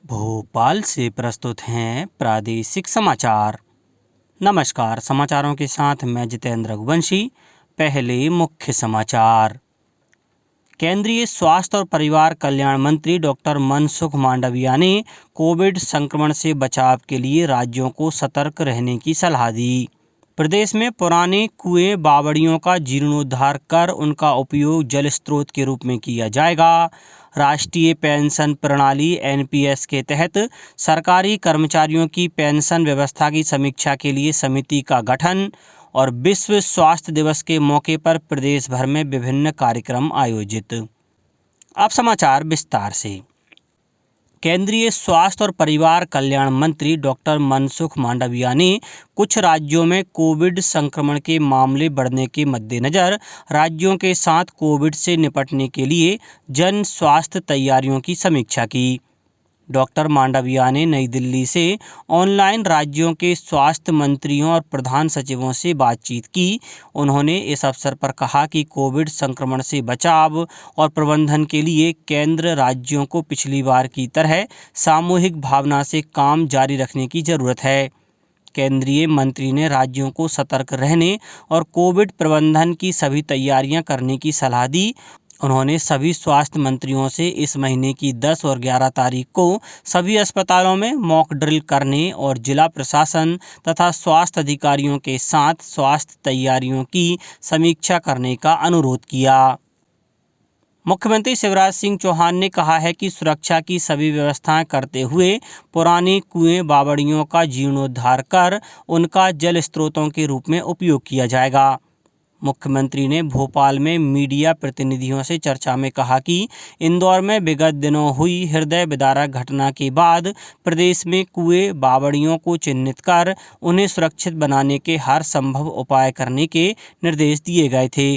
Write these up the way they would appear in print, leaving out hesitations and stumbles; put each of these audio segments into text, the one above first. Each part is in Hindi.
भोपाल से प्रस्तुत हैं प्रादेशिक समाचार। नमस्कार, समाचारों के साथ मैं जितेंद्र रघुवंशी। पहले मुख्य समाचार। केंद्रीय स्वास्थ्य और परिवार कल्याण मंत्री डॉक्टर मनसुख मांडविया ने कोविड संक्रमण से बचाव के लिए राज्यों को सतर्क रहने की सलाह दी। प्रदेश में पुराने कुएं बावड़ियों का जीर्णोद्धार कर उनका उपयोग जल स्रोत के रूप में किया जाएगा। राष्ट्रीय पेंशन प्रणाली एनपीएस के तहत सरकारी कर्मचारियों की पेंशन व्यवस्था की समीक्षा के लिए समिति का गठन और विश्व स्वास्थ्य दिवस के मौके पर प्रदेश भर में विभिन्न कार्यक्रम आयोजित। अब समाचार विस्तार से। केंद्रीय स्वास्थ्य और परिवार कल्याण मंत्री डॉक्टर मनसुख मांडविया ने कुछ राज्यों में कोविड संक्रमण के मामले बढ़ने के मद्देनज़र राज्यों के साथ कोविड से निपटने के लिए जन स्वास्थ्य तैयारियों की समीक्षा की। डॉक्टर मांडविया ने नई दिल्ली से ऑनलाइन राज्यों के स्वास्थ्य मंत्रियों और प्रधान सचिवों से बातचीत की। उन्होंने इस अवसर पर कहा कि कोविड संक्रमण से बचाव और प्रबंधन के लिए केंद्र राज्यों को पिछली बार की तरह सामूहिक भावना से काम जारी रखने की जरूरत है। केंद्रीय मंत्री ने राज्यों को सतर्क रहने और कोविड प्रबंधन की सभी तैयारियां करने की सलाह दी। उन्होंने सभी स्वास्थ्य मंत्रियों से इस महीने की 10 और 11 तारीख को सभी अस्पतालों में मॉक ड्रिल करने और जिला प्रशासन तथा स्वास्थ्य अधिकारियों के साथ स्वास्थ्य तैयारियों की समीक्षा करने का अनुरोध किया। मुख्यमंत्री शिवराज सिंह चौहान ने कहा है कि सुरक्षा की सभी व्यवस्थाएं करते हुए पुराने कुएं बावड़ियों का जीर्णोद्धार कर उनका जल स्रोतों के रूप में उपयोग किया जाएगा। मुख्यमंत्री ने भोपाल में मीडिया प्रतिनिधियों से चर्चा में कहा कि इंदौर में विगत दिनों हुई हृदय विदारक घटना के बाद प्रदेश में कुएं बावड़ियों को चिन्हित कर उन्हें सुरक्षित बनाने के हर संभव उपाय करने के निर्देश दिए गए थे।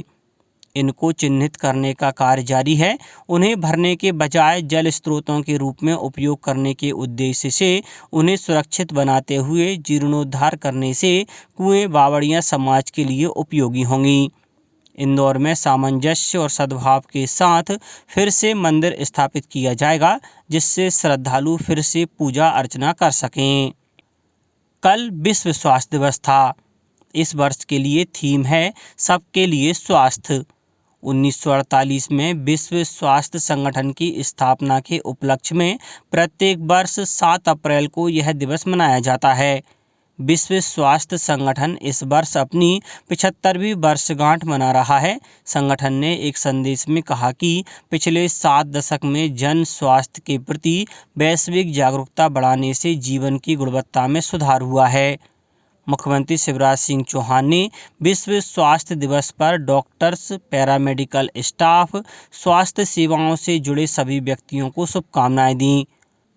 इनको चिन्हित करने का कार्य जारी है। उन्हें भरने के बजाय जल स्रोतों के रूप में उपयोग करने के उद्देश्य से उन्हें सुरक्षित बनाते हुए जीर्णोद्धार करने से कुएं बावड़ियां समाज के लिए उपयोगी होंगी। इंदौर में सामंजस्य और सद्भाव के साथ फिर से मंदिर स्थापित किया जाएगा, जिससे श्रद्धालु फिर से पूजा अर्चना कर सकें। कल विश्व स्वास्थ्य दिवस था। इस वर्ष के लिए थीम है सबके लिए स्वास्थ्य। 1948 में विश्व स्वास्थ्य संगठन की स्थापना के उपलक्ष्य में प्रत्येक वर्ष 7 अप्रैल को यह दिवस मनाया जाता है। विश्व स्वास्थ्य संगठन इस वर्ष अपनी 75वीं वर्षगांठ मना रहा है। संगठन ने एक संदेश में कहा कि पिछले 7 दशक में जन स्वास्थ्य के प्रति वैश्विक जागरूकता बढ़ाने से जीवन की गुणवत्ता में सुधार हुआ है। मुख्यमंत्री शिवराज सिंह चौहान ने विश्व स्वास्थ्य दिवस पर डॉक्टर्स, पैरामेडिकल स्टाफ, स्वास्थ्य सेवाओं से जुड़े सभी व्यक्तियों को शुभकामनाएं दी।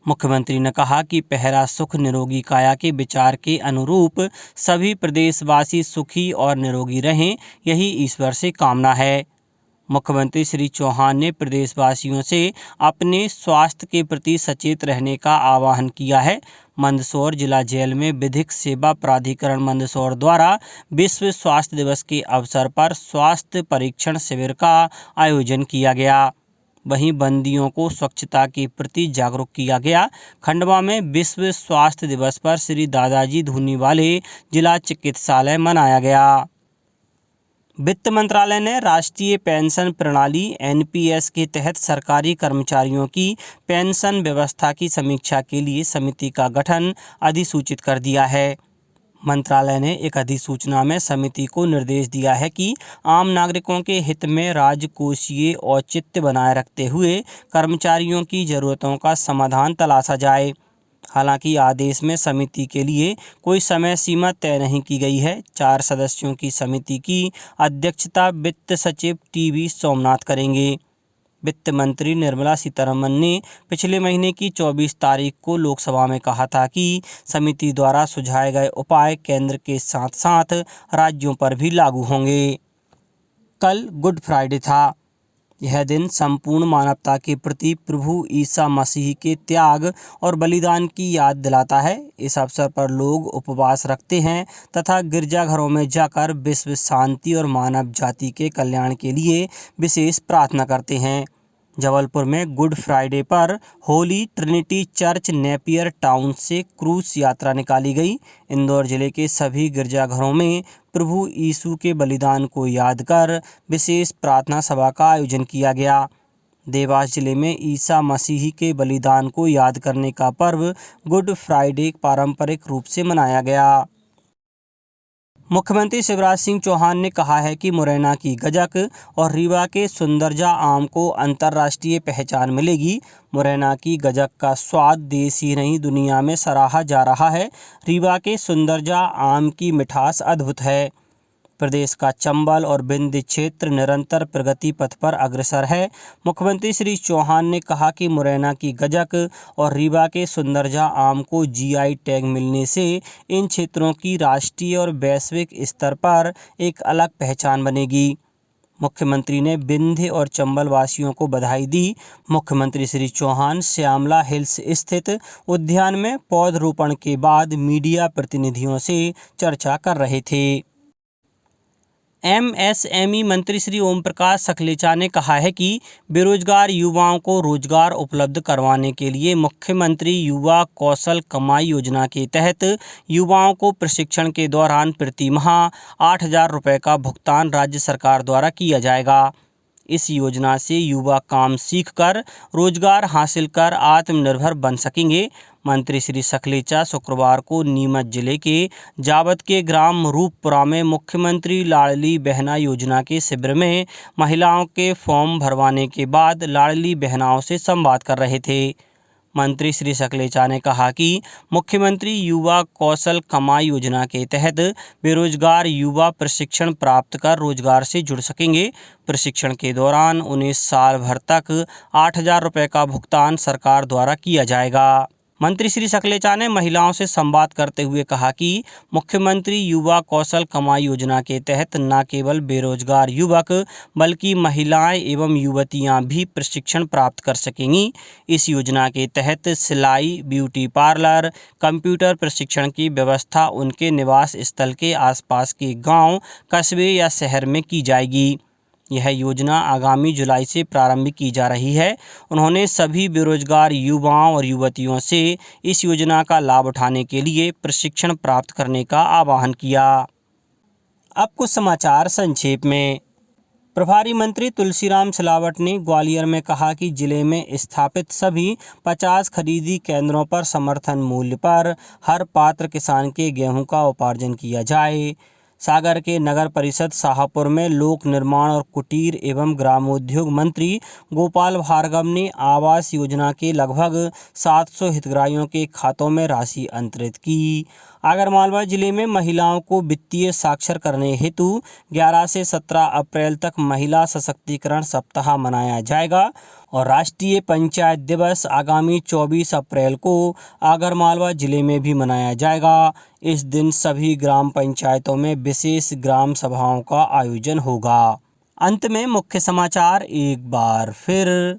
मुख्यमंत्री ने कहा कि पहला सुख निरोगी काया के विचार के अनुरूप सभी प्रदेशवासी सुखी और निरोगी रहें, यही ईश्वर से कामना है। मुख्यमंत्री श्री चौहान ने प्रदेशवासियों से अपने स्वास्थ्य के प्रति सचेत रहने का आह्वान किया है। मंदसौर जिला जेल में विधिक सेवा प्राधिकरण मंदसौर द्वारा विश्व स्वास्थ्य दिवस के अवसर पर स्वास्थ्य परीक्षण शिविर का आयोजन किया गया। वहीं बंदियों को स्वच्छता के प्रति जागरूक किया गया। खंडवा में विश्व स्वास्थ्य दिवस पर श्री दादाजी धूनीवाले जिला चिकित्सालय मनाया गया। वित्त मंत्रालय ने राष्ट्रीय पेंशन प्रणाली एनपीएस के तहत सरकारी कर्मचारियों की पेंशन व्यवस्था की समीक्षा के लिए समिति का गठन अधिसूचित कर दिया है। मंत्रालय ने एक अधिसूचना में समिति को निर्देश दिया है कि आम नागरिकों के हित में राजकोषीय औचित्य बनाए रखते हुए कर्मचारियों की जरूरतों का समाधान तलाशा जाए। हालांकि आदेश में समिति के लिए कोई समय सीमा तय नहीं की गई है। 4 सदस्यों की समिति की अध्यक्षता वित्त सचिव टीवी सोमनाथ करेंगे। वित्त मंत्री निर्मला सीतारमण ने पिछले महीने की 24 तारीख को लोकसभा में कहा था कि समिति द्वारा सुझाए गए उपाय केंद्र के साथ साथ राज्यों पर भी लागू होंगे। कल गुड फ्राइडे था। यह दिन संपूर्ण मानवता के प्रति प्रभु ईसा मसीह के त्याग और बलिदान की याद दिलाता है। इस अवसर पर लोग उपवास रखते हैं तथा गिरजाघरों में जाकर विश्व शांति और मानव जाति के कल्याण के लिए विशेष प्रार्थना करते हैं। जबलपुर में गुड फ्राइडे पर Holi Trinity church Napier town से क्रूज यात्रा निकाली गई। इंदौर जिले के सभी गिरजाघरों में प्रभु यीशु के बलिदान को याद कर विशेष प्रार्थना सभा का आयोजन किया गया। देवास जिले में ईसा मसीह के बलिदान को याद करने का पर्व गुड फ्राइडे पारंपरिक रूप से मनाया गया। मुख्यमंत्री शिवराज सिंह चौहान ने कहा है कि मुरैना की गजक और रीवा के सुंदरजा आम को अंतर्राष्ट्रीय पहचान मिलेगी। मुरैना की गजक का स्वाद देश ही नहीं दुनिया में सराहा जा रहा है। रीवा के सुंदरजा आम की मिठास अद्भुत है। प्रदेश का चंबल और विंध्य क्षेत्र निरंतर प्रगति पथ पर अग्रसर है। मुख्यमंत्री श्री चौहान ने कहा कि मुरैना की गजक और रीवा के सुंदरजा आम को जीआई टैग मिलने से इन क्षेत्रों की राष्ट्रीय और वैश्विक स्तर पर एक अलग पहचान बनेगी। मुख्यमंत्री ने विंध्य और चंबल वासियों को बधाई दी। मुख्यमंत्री श्री चौहान श्यामला हिल्स स्थित उद्यान में पौधरोपण के बाद मीडिया प्रतिनिधियों से चर्चा कर रहे थे। एमएसएमई मंत्री श्री ओम प्रकाश सकलेचा ने कहा है कि बेरोजगार युवाओं को रोजगार उपलब्ध करवाने के लिए मुख्यमंत्री युवा कौशल कमाई योजना के तहत युवाओं को प्रशिक्षण के दौरान प्रति माह 8,000 रुपये का भुगतान राज्य सरकार द्वारा किया जाएगा। इस योजना से युवा काम सीखकर रोजगार हासिल कर आत्मनिर्भर बन सकेंगे। मंत्री श्री सकलेचा शुक्रवार को नीमच जिले के जावत के ग्राम रूपपुरा में मुख्यमंत्री लाडली बहना योजना के शिविर में महिलाओं के फॉर्म भरवाने के बाद लाडली बहनाओं से संवाद कर रहे थे। मंत्री श्री सकलेचा ने कहा कि मुख्यमंत्री युवा कौशल कमाई योजना के तहत बेरोजगार युवा प्रशिक्षण प्राप्त कर रोजगार से जुड़ सकेंगे। प्रशिक्षण के दौरान उन्हें साल भर तक 8,000 रुपये का भुगतान सरकार द्वारा किया जाएगा। मंत्री श्री सकलेचा ने महिलाओं से संवाद करते हुए कहा कि मुख्यमंत्री युवा कौशल कमाई योजना के तहत न केवल बेरोजगार युवक बल्कि महिलाएं एवं युवतियां भी प्रशिक्षण प्राप्त कर सकेंगी। इस योजना के तहत सिलाई, ब्यूटी पार्लर, कंप्यूटर प्रशिक्षण की व्यवस्था उनके निवास स्थल के आसपास के गांव, कस्बे या शहर में की जाएगी। यह योजना आगामी जुलाई से प्रारंभ की जा रही है। उन्होंने सभी बेरोजगार युवाओं और युवतियों से इस योजना का लाभ उठाने के लिए प्रशिक्षण प्राप्त करने का आह्वान किया। अब कुछ समाचार संक्षेप में। प्रभारी मंत्री तुलसीराम सिलावट ने ग्वालियर में कहा कि जिले में स्थापित सभी 50 खरीदी केंद्रों पर समर्थन मूल्य पर हर पात्र किसान के गेहूं का उपार्जन किया जाए। सागर के नगर परिषद शाहपुर में लोक निर्माण और कुटीर एवं ग्रामोद्योग मंत्री गोपाल भार्गव ने आवास योजना के लगभग 700 हितग्राहियों के खातों में राशि अंतरित की। आगरमालवा जिले में महिलाओं को वित्तीय साक्षर करने हेतु 11 से 17 अप्रैल तक महिला सशक्तिकरण सप्ताह मनाया जाएगा और राष्ट्रीय पंचायत दिवस आगामी 24 अप्रैल को आगरमालवा जिले में भी मनाया जाएगा। इस दिन सभी ग्राम पंचायतों में विशेष ग्राम सभाओं का आयोजन होगा। अंत में मुख्य समाचार एक बार फिर।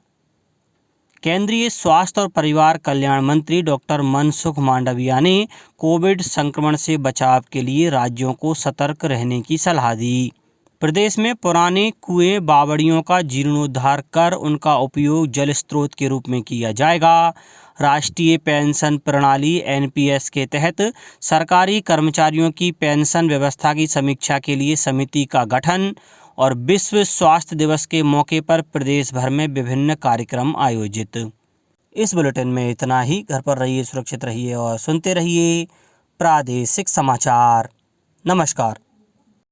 केंद्रीय स्वास्थ्य और परिवार कल्याण मंत्री डॉक्टर मनसुख मांडविया ने कोविड संक्रमण से बचाव के लिए राज्यों को सतर्क रहने की सलाह दी। प्रदेश में पुराने कुएं बावड़ियों का जीर्णोद्धार कर उनका उपयोग जल स्रोत के रूप में किया जाएगा। राष्ट्रीय पेंशन प्रणाली एनपीएस के तहत सरकारी कर्मचारियों की पेंशन व्यवस्था की समीक्षा के लिए समिति का गठन और विश्व स्वास्थ्य दिवस के मौके पर प्रदेश भर में विभिन्न कार्यक्रम आयोजित। इस बुलेटिन में इतना ही। घर पर रहिए, सुरक्षित रहिए और सुनते रहिए प्रादेशिक समाचार। नमस्कार।